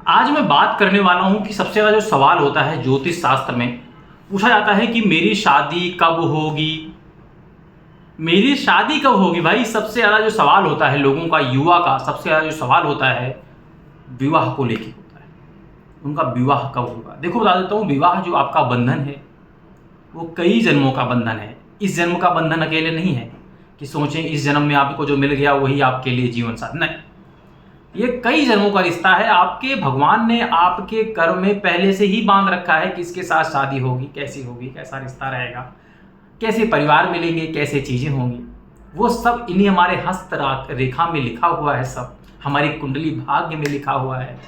आज मैं बात करने वाला हूं कि सबसे ज़्यादा जो सवाल होता है ज्योतिष शास्त्र में, पूछा जाता है कि मेरी शादी कब होगी। मेरी शादी कब होगी भाई, सबसे ज़्यादा जो सवाल होता है लोगों का, युवा का सबसे ज़्यादा जो सवाल होता है विवाह को लेके होता है। उनका विवाह कब होगा। देखो बता देता हूँ, विवाह जो आपका बंधन है वो कई जन्मों का बंधन है। इस जन्म का बंधन अकेले नहीं है कि सोचें इस जन्म में आपको जो मिल गया वही आपके लिए जीवन साथी, नहीं। ये कई जन्मों का रिश्ता है। आपके भगवान ने आपके कर्म में पहले से ही बांध रखा है कि इसके साथ शादी होगी, कैसी होगी, कैसा रिश्ता रहेगा, कैसे परिवार मिलेंगे, कैसे चीज़ें होंगी। वो सब इन्हीं हमारे हस्त रेखा में लिखा हुआ है। सब हमारी कुंडली भाग्य में लिखा हुआ है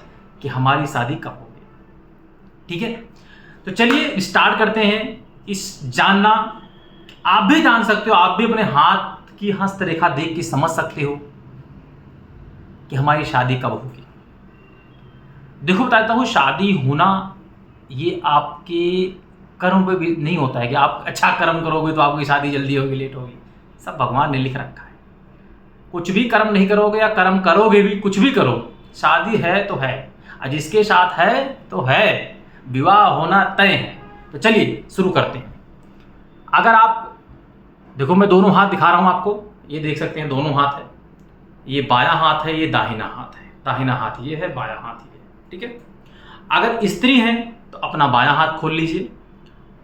कि हमारी शादी कब होगी। ठीक है, तो चलिए स्टार्ट करते हैं। इस जानना आप भी जान सकते हो, आप भी अपने हाथ की हस्त रेखा देख के समझ सकते हो कि हमारी शादी कब होगी। देखो बताता हूँ, शादी होना ये आपके कर्म पे भी नहीं होता है कि आप अच्छा कर्म करोगे तो आपकी शादी जल्दी होगी, लेट होगी। सब भगवान ने लिख रखा है। कुछ भी कर्म नहीं करोगे या कर्म करोगे भी, कुछ भी करो, शादी है तो है, और जिसके साथ है तो है, विवाह होना तय है। तो चलिए शुरू करते हैं। अगर आप देखो, मैं दोनों हाथ दिखा रहा हूँ आपको, ये देख सकते हैं दोनों हाथ है। ये बायां हाथ है, ये दाहिना हाथ है। दाहिना हाथ ये है, बायां हाथ ये है। ठीक है, अगर स्त्री हैं तो अपना बायां हाथ खोल लीजिए,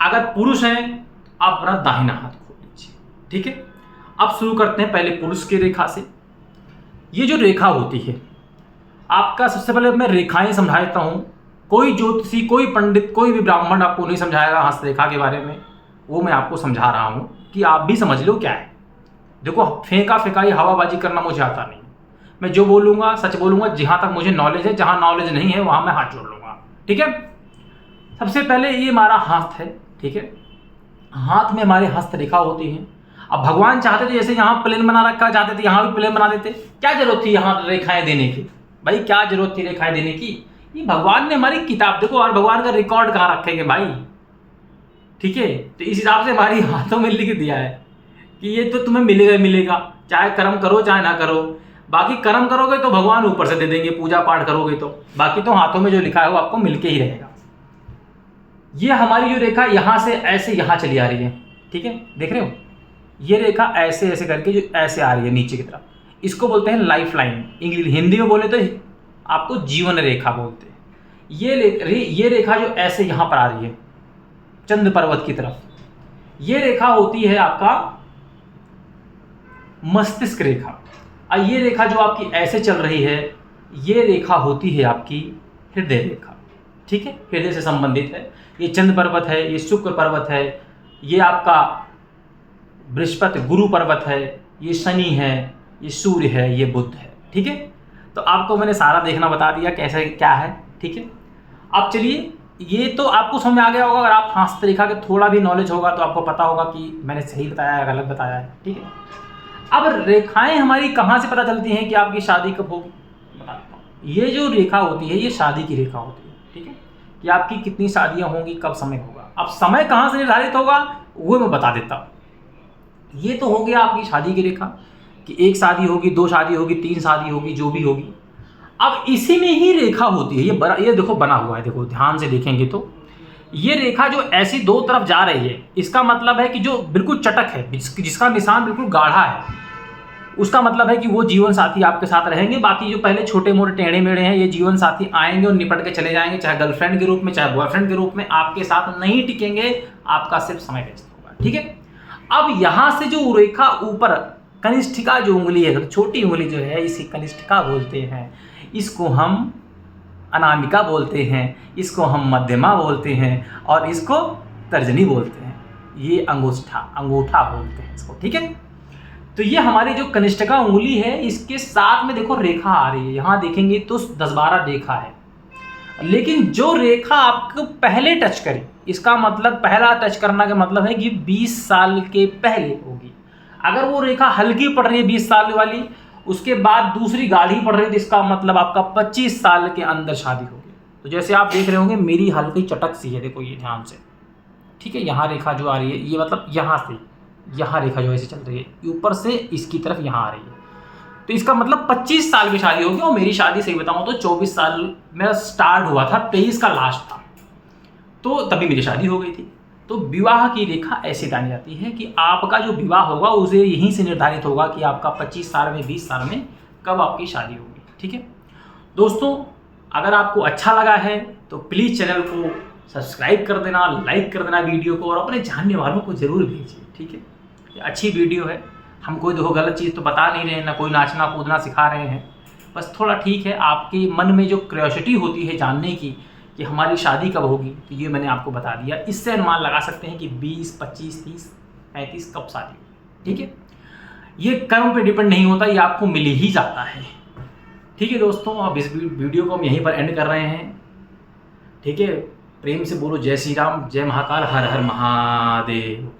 अगर पुरुष हैं आप अपना दाहिना हाथ खोल लीजिए। ठीक है, अब शुरू करते हैं पहले पुरुष की रेखा से। ये जो रेखा होती है आपका, सबसे पहले मैं रेखाएं समझा देता हूँ। कोई ज्योतिषी, कोई पंडित, कोई भी ब्राह्मण आपको नहीं समझाएगा हस्त रेखा के बारे में, वो मैं आपको समझा रहा हूँ कि आप भी समझ लो क्या है। देखो, फेंका फेंकाई हवाबाजी करना मुझे आता नहीं। मैं जो बोलूँगा सच बोलूँगा, जहाँ तक मुझे नॉलेज है। जहाँ नॉलेज नहीं है वहाँ मैं हाथ जोड़ लूँगा। ठीक है, सबसे पहले ये हमारा हाथ है। ठीक है, हाथ में हमारे हस्त रेखा होती है। अब भगवान चाहते थे, जैसे यहाँ प्लेन बना रखा, चाहते थे यहाँ भी प्लेन बना देते। क्या जरूरत थी यहाँ रेखाएं देने की भाई, क्या जरूरत थी रेखाएं देने की। ये भगवान ने हमारी किताब देखो, और भगवान का रिकॉर्ड कहाँ रखेंगे भाई। ठीक है, तो इस हिसाब से हमारी हाथों में लिख दिया है कि ये तो तुम्हें मिलेगा ही मिलेगा, चाहे कर्म करो चाहे ना करो। बाकी कर्म करोगे तो भगवान ऊपर से दे देंगे, पूजा पाठ करोगे तो। बाकी तो हाथों में जो लिखा है वो आपको मिलके ही रहेगा। ये हमारी जो रेखा यहाँ से ऐसे यहाँ चली आ रही है। ठीक है, देख रहे हो, ये रेखा ऐसे ऐसे करके जो ऐसे आ रही है नीचे की तरफ, इसको बोलते हैं लाइफ लाइन। इंग्लिश हिंदी में बोले तो आपको जीवन रेखा बोलते हैं। ये रेखा जो ऐसे यहाँ पर आ रही है चंद्र पर्वत की तरफ, ये रेखा होती है आपका मस्तिष्क रेखा। और ये रेखा जो आपकी ऐसे चल रही है, ये रेखा होती है आपकी हृदय रेखा। ठीक है, हृदय से संबंधित है। ये चंद्र पर्वत है, ये शुक्र पर्वत है, ये आपका बृहस्पति गुरु पर्वत है, ये शनि है, ये सूर्य है, ये बुध है। ठीक है, तो आपको मैंने सारा देखना बता दिया कैसे क्या है। ठीक है, अब चलिए, ये तो आपको समझ में आ गया होगा। अगर आप हस्त रेखा के थोड़ा भी नॉलेज होगा तो आपको पता होगा कि मैंने सही बताया है, गलत बताया है। ठीक है, अब रेखाएं हमारी कहाँ से पता चलती हैं कि आपकी शादी कब होगी, बता देता हूँ। ये जो रेखा होती है ये शादी की रेखा होती है। ठीक है, कि आपकी कितनी शादियाँ होंगी, कब समय होगा। अब समय कहाँ से निर्धारित होगा वो मैं बता देता हूँ। ये तो हो गया आपकी शादी की रेखा कि एक शादी होगी, दो शादी होगी, तीन शादी होगी, जो भी होगी। अब इसी में ही रेखा होती है, ये देखो बना हुआ है, देखो ध्यान से देखेंगे तो ये रेखा जो ऐसी दो तरफ जा रही है, इसका मतलब है कि जो बिल्कुल चटक है, जिसका निशान बिल्कुल गाढ़ा है, उसका मतलब है कि वो जीवन साथी आपके साथ रहेंगे। बाकी जो पहले छोटे मोटे टेढ़े मेढ़े हैं, ये जीवन साथी आएंगे और निपट के चले जाएंगे, चाहे गर्लफ्रेंड के रूप में चाहे बॉयफ्रेंड के रूप में, आपके साथ नहीं टिकेंगे, आपका सिर्फ समय वेस्ट होगा। ठीक है, अब यहाँ से जो रेखा ऊपर कनिष्ठिका जो उंगली है, छोटी उंगली जो है, इसी कनिष्ठिका बोलते हैं। इसको हम अनामिका बोलते हैं, इसको हम मध्यमा बोलते हैं, और इसको तर्जनी बोलते हैं। ये अंगूठा बोलते हैं इसको। ठीक है, तो ये हमारी जो कनिष्ठिका उंगली है, इसके साथ में देखो रेखा आ रही है। यहाँ देखेंगे तो 10-12 रेखा है, लेकिन जो रेखा आपको पहले टच करी, इसका मतलब पहला टच करना का मतलब है कि 20 साल के पहले होगी। अगर वो रेखा हल्की पड़ रही है 20 साल वाली, उसके बाद दूसरी गाढ़ी पड़ रही है, तो इसका मतलब आपका 25 साल के अंदर शादी होगी। तो जैसे आप देख रहे होंगे मेरी हल्की चटक सी है, देखो ये ध्यान से। ठीक है, यहाँ रेखा जो आ रही है, ये मतलब यहाँ से यहाँ रेखा जो ऐसे चल रही है, ऊपर से इसकी तरफ यहाँ आ रही है। तो इसका मतलब 25 साल की शादी होगी। और मेरी शादी सही बताऊं तो 24 साल मेरा स्टार्ट हुआ था, 23 का लास्ट था, तो तभी मेरी शादी हो गई थी। तो विवाह की रेखा ऐसे जानी जाती है कि आपका जो विवाह होगा उसे यहीं से निर्धारित होगा कि आपका 25 साल में 20 साल में कब आपकी शादी होगी। ठीक है दोस्तों, अगर आपको अच्छा लगा है तो प्लीज़ चैनल को सब्सक्राइब कर देना, लाइक कर देना वीडियो को, और अपने जानने वालों को ज़रूर भेजिए। ठीक है, ये अच्छी वीडियो है, हम कोई देखो गलत चीज़ तो बता नहीं रहे हैं, ना कोई नाचना कूदना सिखा रहे हैं, बस थोड़ा ठीक है आपके मन में जो क्यूरियोसिटी होती है जानने की कि हमारी शादी कब होगी, तो ये मैंने आपको बता दिया। इससे अनुमान लगा सकते हैं कि 20, 25, 30, 35 कब शादी होगी। ठीक है, ये कर्म पे डिपेंड नहीं होता, ये आपको मिल ही जाता है। ठीक है दोस्तों, अब इस वीडियो को हम यहीं पर एंड कर रहे हैं। ठीक है, प्रेम से बोलो जय श्री राम, जय महाकाल, हर हर महादेव।